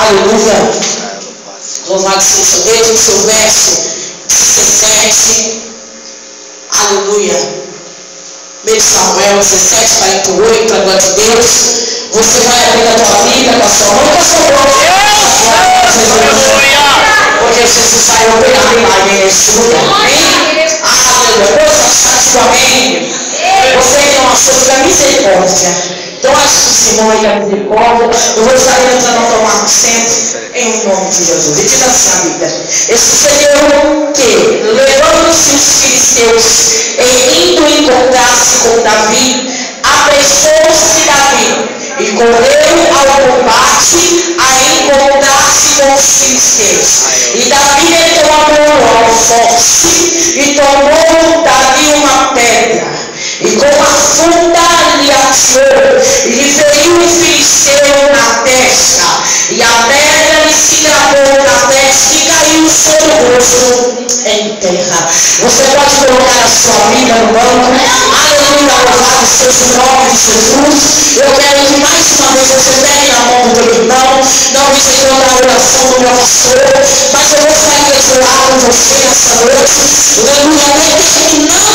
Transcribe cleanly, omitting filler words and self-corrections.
Aleluia. Louvado seja Deus. No seu verso 17. Aleluia. 1 Samuel 17, 48, para a glória de Deus. Você vai abrir a tua Bíblia com a sua mão, com a sua boca. Porque Jesus saiu pela milagre nesse lugar. Amém? Aleluia. Deus está amém. Você que não achou que a misericórdia. Então, acho que o Senhor e a misericórdia. Eu vou estar entrando a tomar um centro em nome de Jesus. E diz assim a Bíblia: e sucedeu que, levando-se os filisteus e indo encontrar-se com Davi, apressou-se Davi e correu ao combate a encontrar-se com os filisteus. E Davi meteu a mão ao forte e tomou Davi uma pedra e com a funda lhe atirou e lhe feriu o filisteu na testa, e a pedra lhe se gravou na testa e caiu sobre o rosto em terra. Você pode colocar a sua Bíblia no banco. Aleluia, louvado seja o nome de Jesus. Eu quero que mais uma vez você pegue na mão do teu irmão. Não visitando a oração do meu pastor, mas eu gostaria de orar com você nessa noite. Aleluia, determinando